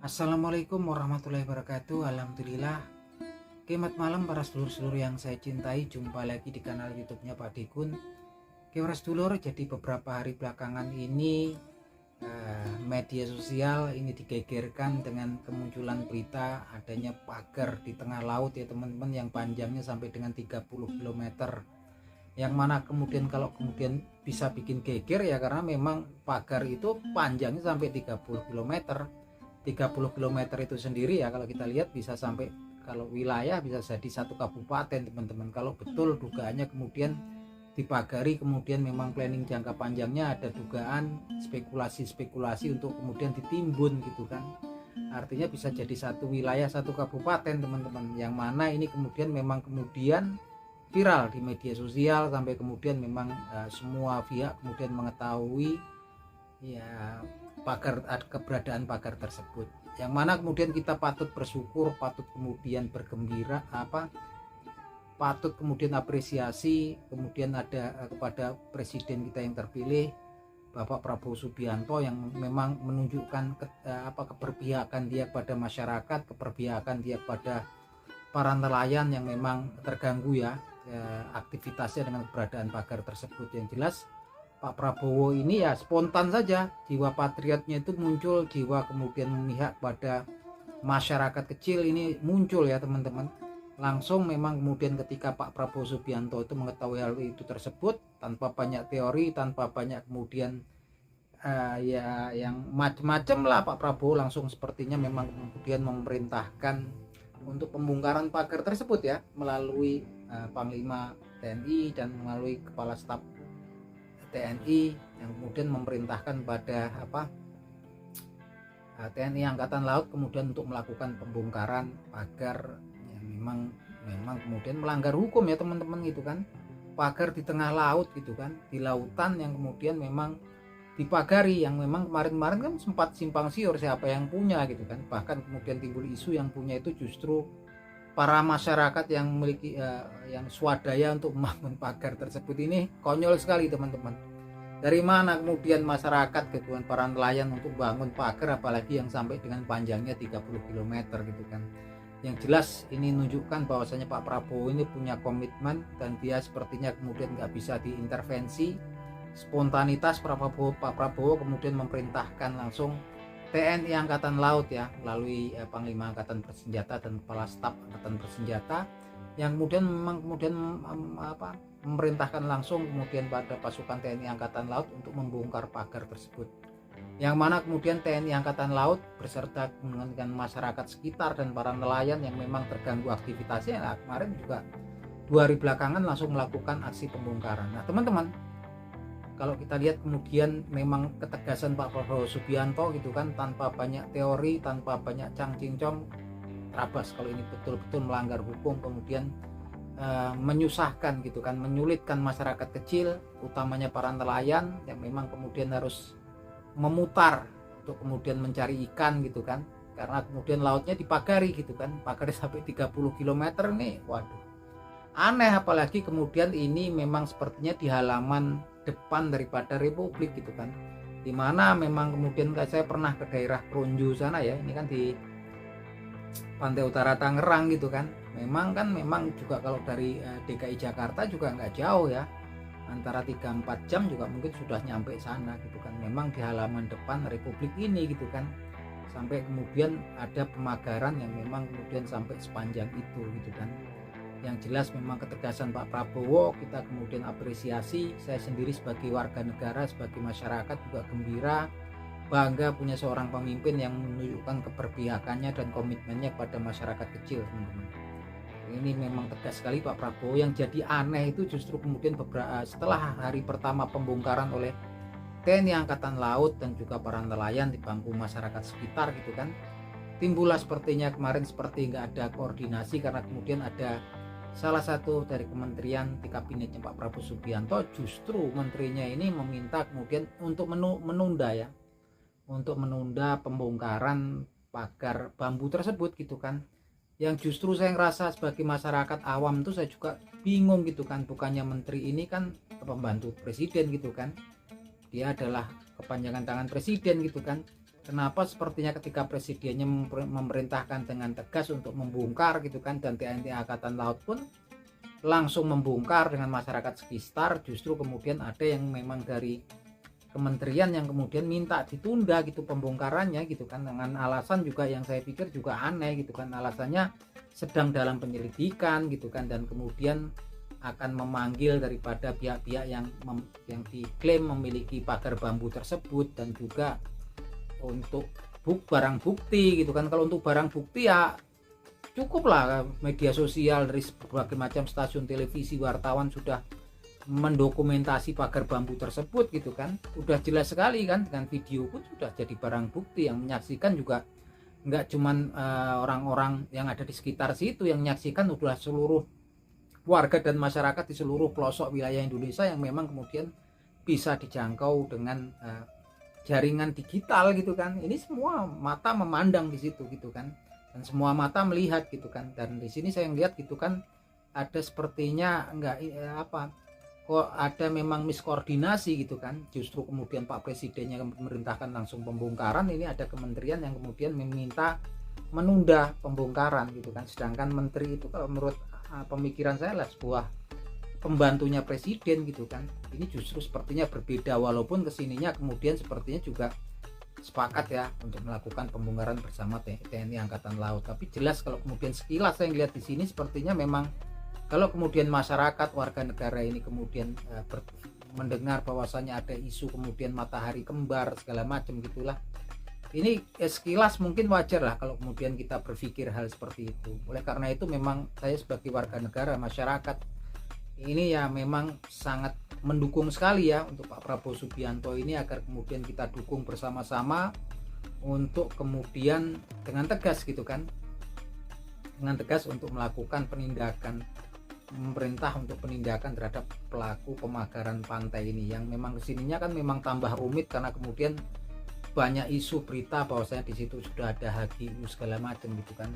Assalamualaikum warahmatullahi wabarakatuh. Alhamdulillah. Selamat malam para sedulur-sedulur yang saya cintai. Jumpa lagi di kanal YouTube-nya Pak Dikun. Para sedulur, jadi beberapa hari belakangan ini media sosial ini digegerkan dengan kemunculan berita adanya pagar di tengah laut ya teman-teman, yang panjangnya sampai dengan 30 km. Yang mana kemudian kalau kemudian bisa bikin geger ya, karena memang pagar itu panjangnya sampai 30 km. 30 km itu sendiri ya, kalau kita lihat bisa sampai, kalau wilayah bisa jadi satu kabupaten teman-teman. Kalau betul dugaannya kemudian dipagari, kemudian memang planning jangka panjangnya ada dugaan spekulasi untuk kemudian ditimbun gitu kan. Artinya bisa jadi satu wilayah, satu kabupaten teman-teman, yang mana ini kemudian memang kemudian viral di media sosial sampai kemudian memang semua pihak kemudian mengetahui ya keberadaan pagar tersebut, yang mana kemudian kita patut bersyukur, patut kemudian bergembira, patut kemudian apresiasi kemudian ada kepada presiden kita yang terpilih Bapak Prabowo Subianto, yang memang menunjukkan keberpihakan dia kepada masyarakat, keberpihakan dia kepada para nelayan yang memang terganggu ya aktivitasnya dengan keberadaan pagar tersebut. Yang jelas Pak Prabowo ini ya spontan saja, jiwa patriotnya itu muncul, jiwa kemudian memihak pada masyarakat kecil ini muncul ya teman-teman. Langsung memang kemudian ketika Pak Prabowo Subianto itu mengetahui hal itu tersebut, tanpa banyak teori, tanpa banyak kemudian ya yang macam-macam lah, Pak Prabowo langsung sepertinya memang kemudian memerintahkan untuk pembongkaran pagar tersebut ya, melalui Panglima TNI dan melalui Kepala Staf TNI, yang kemudian memerintahkan pada TNI Angkatan Laut kemudian untuk melakukan pembongkaran pagar yang memang kemudian melanggar hukum ya teman-teman gitu kan. Pagar di tengah laut gitu kan, di lautan yang kemudian memang dipagari, yang memang kemarin-kemarin kan sempat simpang siur siapa yang punya gitu kan. Bahkan kemudian timbul isu yang punya itu justru para masyarakat yang memiliki yang swadaya untuk membangun pagar tersebut. Ini konyol sekali teman-teman. Dari mana kemudian masyarakat gitu kan, para nelayan untuk bangun pagar, apalagi yang sampai dengan panjangnya 30 km gitu kan. Yang jelas ini menunjukkan bahwasanya Pak Prabowo ini punya komitmen, dan dia sepertinya kemudian nggak bisa diintervensi. Spontanitas Pak Prabowo kemudian memerintahkan langsung TNI Angkatan Laut ya, melalui Panglima Angkatan Bersenjata dan Kepala Staf Angkatan Bersenjata, yang kemudian memerintahkan langsung kemudian pada pasukan TNI Angkatan Laut untuk membongkar pagar tersebut. Yang mana kemudian TNI Angkatan Laut beserta dengan masyarakat sekitar dan para nelayan yang memang terganggu aktivitasnya, nah, kemarin juga 2 hari belakangan langsung melakukan aksi pembongkaran. Nah teman-teman, kalau kita lihat kemudian memang ketegasan Pak Prabowo Subianto gitu kan, tanpa banyak teori, tanpa banyak cang-cincong, terabas kalau ini betul-betul melanggar hukum, kemudian menyusahkan gitu kan, menyulitkan masyarakat kecil, utamanya para nelayan yang memang kemudian harus memutar untuk kemudian mencari ikan gitu kan, karena kemudian lautnya dipagari gitu kan, pagarnya sampai 30 km nih, waduh aneh. Apalagi kemudian ini memang sepertinya di halaman depan daripada Republik gitu kan, dimana memang kemudian saya pernah ke daerah Kronjo sana ya, ini kan di pantai utara Tangerang gitu kan. Memang juga kalau dari DKI Jakarta juga nggak jauh ya, antara 3-4 jam juga mungkin sudah nyampe sana gitu kan. Memang di halaman depan Republik ini gitu kan, sampai kemudian ada pemagaran yang memang kemudian sampai sepanjang itu gitu kan. Yang jelas memang ketegasan Pak Prabowo kita kemudian apresiasi. Saya sendiri sebagai warga negara, sebagai masyarakat juga gembira, bangga punya seorang pemimpin yang menunjukkan keberpihakannya dan komitmennya pada masyarakat kecil teman-teman. Ini memang tegas sekali Pak Prabowo. Yang jadi aneh itu justru kemudian setelah hari pertama pembongkaran oleh TNI Angkatan Laut dan juga para nelayan di bangku masyarakat sekitar gitu kan, timbullah sepertinya kemarin seperti nggak ada koordinasi, karena kemudian ada salah satu dari kementerian di kabinetnya Pak Prabowo Subianto, justru menterinya ini meminta kemudian untuk menunda ya, untuk menunda pembongkaran pagar bambu tersebut gitu kan. Yang justru saya ngerasa sebagai masyarakat awam tuh saya juga bingung gitu kan, bukannya menteri ini kan pembantu presiden gitu kan, dia adalah kepanjangan tangan presiden gitu kan, Kenapa sepertinya ketika presidennya memerintahkan dengan tegas untuk membongkar gitu kan, dan TNI Angkatan Laut pun langsung membongkar dengan masyarakat sekitar, justru kemudian ada yang memang dari kementerian yang kemudian minta ditunda gitu pembongkarannya gitu kan, dengan alasan juga yang saya pikir juga aneh gitu kan, alasannya sedang dalam penyelidikan gitu kan, dan kemudian akan memanggil daripada pihak-pihak yang diklaim memiliki pagar bambu tersebut, dan juga untuk barang bukti gitu kan. Kalau untuk barang bukti ya cukuplah media sosial dari berbagai macam stasiun televisi, wartawan sudah mendokumentasi pagar bambu tersebut gitu kan, udah jelas sekali kan, dengan video pun sudah jadi barang bukti. Yang menyaksikan juga nggak cuman orang-orang yang ada di sekitar situ, yang menyaksikan udah seluruh warga dan masyarakat di seluruh pelosok wilayah Indonesia yang memang kemudian bisa dijangkau dengan jaringan digital gitu kan. Ini semua mata memandang di situ gitu kan, dan semua mata melihat gitu kan. Dan di sini saya ngelihat gitu kan, ada sepertinya kok ada memang miskoordinasi gitu kan. Justru kemudian Pak Presidennya memerintahkan langsung pembongkaran, ini ada kementerian yang kemudian meminta menunda pembongkaran gitu kan. Sedangkan menteri itu kalau menurut pemikiran saya lah sebuah pembantunya presiden gitu kan. Ini justru sepertinya berbeda, walaupun kesininya kemudian sepertinya juga sepakat ya untuk melakukan pembongkaran bersama TNI Angkatan Laut. Tapi jelas kalau kemudian sekilas saya lihat di sini, sepertinya memang kalau kemudian masyarakat warga negara ini kemudian mendengar bahwasannya ada isu kemudian matahari kembar segala macam gitulah, ini sekilas mungkin wajar lah kalau kemudian kita berpikir hal seperti itu. Oleh karena itu memang saya sebagai warga negara, masyarakat ini ya memang sangat mendukung sekali ya untuk Pak Prabowo Subianto ini, agar kemudian kita dukung bersama-sama untuk kemudian dengan tegas gitu kan, dengan tegas untuk melakukan penindakan, pemerintah untuk penindakan terhadap pelaku pemagaran pantai ini, yang memang kesininya kan memang tambah rumit karena kemudian banyak isu berita bahwasanya di situ sudah ada HGU segala macam gitu kan,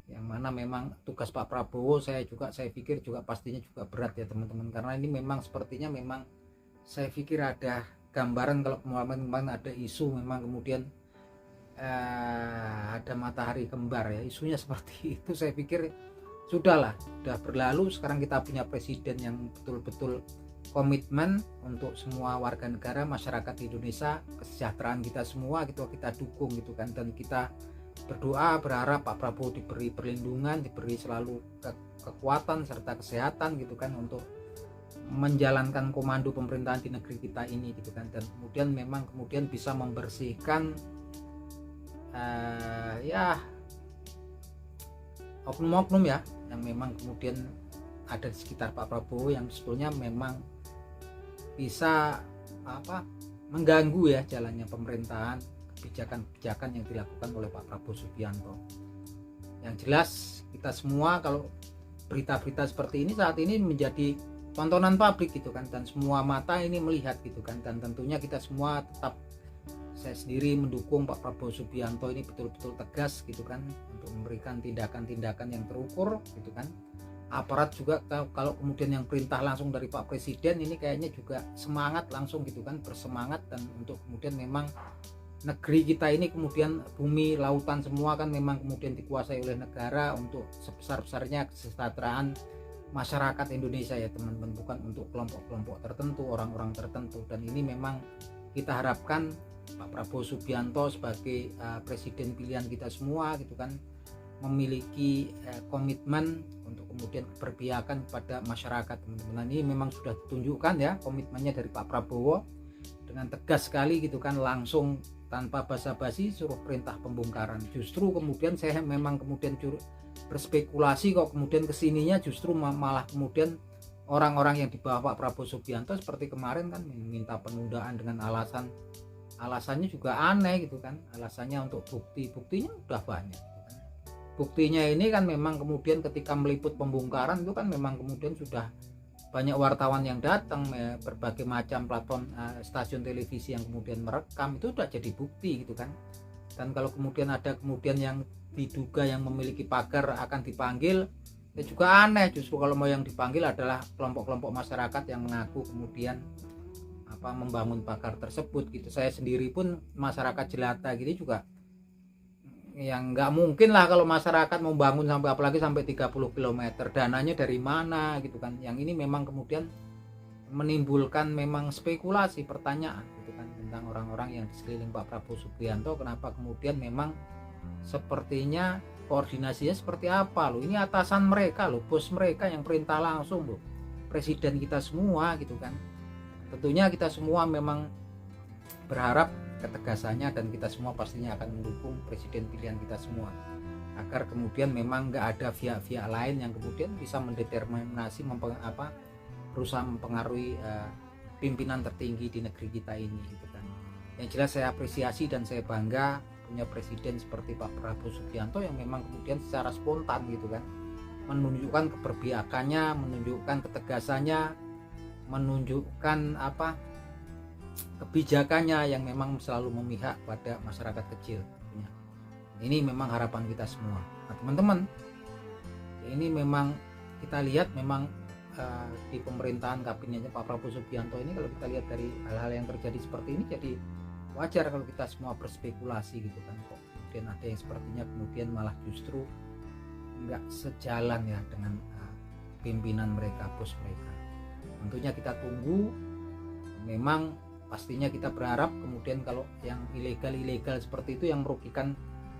yang mana memang tugas Pak Prabowo saya pikir juga pastinya juga berat ya teman-teman, karena ini memang sepertinya memang saya pikir ada gambaran kalau kemarin ada isu memang kemudian ada matahari kembar ya, isunya seperti itu. Saya pikir sudah berlalu. Sekarang kita punya presiden yang betul-betul komitmen untuk semua warga negara, masyarakat Indonesia, kesejahteraan kita semua gitu, kita dukung gitu kan, dan kita berdoa berharap Pak Prabowo diberi perlindungan, diberi selalu kekuatan serta kesehatan gitu kan, untuk menjalankan komando pemerintahan di negeri kita ini gitu kan, dan kemudian memang kemudian bisa membersihkan ya oknum-oknum ya yang memang kemudian ada di sekitar Pak Prabowo, yang sebetulnya memang bisa mengganggu ya jalannya pemerintahan, kebijakan-kebijakan yang dilakukan oleh Pak Prabowo Subianto. Yang jelas kita semua kalau berita-berita seperti ini saat ini menjadi tontonan publik gitu kan, dan semua mata ini melihat gitu kan, dan tentunya kita semua tetap, saya sendiri mendukung Pak Prabowo Subianto ini betul-betul tegas gitu kan, untuk memberikan tindakan-tindakan yang terukur gitu kan. Aparat juga kalau kemudian yang perintah langsung dari Pak Presiden ini kayaknya juga semangat langsung gitu kan, bersemangat, dan untuk kemudian memang negeri kita ini kemudian bumi lautan semua kan memang kemudian dikuasai oleh negara untuk sebesar-besarnya kesejahteraan masyarakat Indonesia ya teman-teman, bukan untuk kelompok-kelompok tertentu, orang-orang tertentu. Dan ini memang kita harapkan Pak Prabowo Subianto sebagai presiden pilihan kita semua gitu kan, memiliki komitmen untuk kemudian keberpihakan kepada masyarakat teman-teman. Ini memang sudah ditunjukkan ya komitmennya dari Pak Prabowo, dengan tegas sekali gitu kan, langsung tanpa basa-basi suruh perintah pembongkaran. Justru kemudian saya memang kemudian berspekulasi kok kemudian kesininya justru malah kemudian orang-orang yang di bawah Pak Prabowo Subianto seperti kemarin kan meminta penundaan dengan alasannya juga aneh gitu kan, alasannya untuk buktinya udah banyak. Buktinya ini kan memang kemudian ketika meliput pembongkaran itu kan memang kemudian sudah banyak wartawan yang datang, berbagai macam platform stasiun televisi yang kemudian merekam, itu sudah jadi bukti gitu kan. Dan kalau kemudian ada kemudian yang diduga yang memiliki pagar akan dipanggil, ya juga aneh. Justru kalau mau yang dipanggil adalah kelompok-kelompok masyarakat yang mengaku kemudian membangun pagar tersebut gitu. Saya sendiri pun masyarakat jelata gitu juga yang nggak mungkin lah kalau masyarakat mau bangun sampai apalagi sampai 30 km, dananya dari mana gitu kan. Yang ini memang kemudian menimbulkan memang spekulasi, pertanyaan gitu kan tentang orang-orang yang di sekeliling Pak Prabowo Subianto, kenapa kemudian memang sepertinya koordinasinya seperti apa loh, ini atasan mereka loh, bos mereka yang perintah langsung loh, presiden kita semua gitu kan. Tentunya kita semua memang berharap ketegasannya dan kita semua pastinya akan mendukung presiden pilihan kita semua, agar kemudian memang nggak ada pihak-pihak lain yang kemudian bisa mendeterminasi berusaha mempengaruhi pimpinan tertinggi di negeri kita ini gitu kan. Yang jelas saya apresiasi dan saya bangga punya presiden seperti Pak Prabowo Subianto yang memang kemudian secara spontan gitu kan menunjukkan keberpihakannya, menunjukkan ketegasannya, menunjukkan kebijakannya yang memang selalu memihak pada masyarakat kecil. Ini memang harapan kita semua. Nah, teman-teman, ini memang kita lihat memang di pemerintahan kabinetnya Pak Prabowo Subianto ini, kalau kita lihat dari hal-hal yang terjadi seperti ini, jadi wajar kalau kita semua berspekulasi gitu kan, kok kemudian ada yang sepertinya kemudian malah justru nggak sejalan ya dengan pimpinan mereka, bos mereka. Tentunya kita tunggu. Memang pastinya kita berharap kemudian kalau yang ilegal seperti itu yang merugikan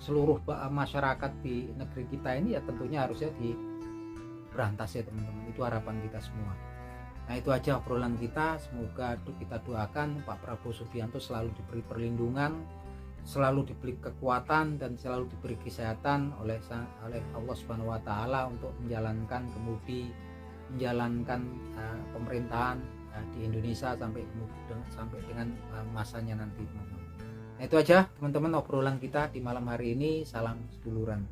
seluruh masyarakat di negeri kita ini, ya tentunya harusnya diberantas ya teman-teman. Itu harapan kita semua. Nah, itu aja obrolan kita. Semoga kita doakan Pak Prabowo Subianto selalu diberi perlindungan, selalu diberi kekuatan, dan selalu diberi kesehatan oleh Allah Subhanahu wa taala untuk menjalankan pemerintahan di Indonesia sampai dengan masanya nanti, teman-teman. Nah, itu aja teman-teman obrolan kita di malam hari ini. Salam seduluran.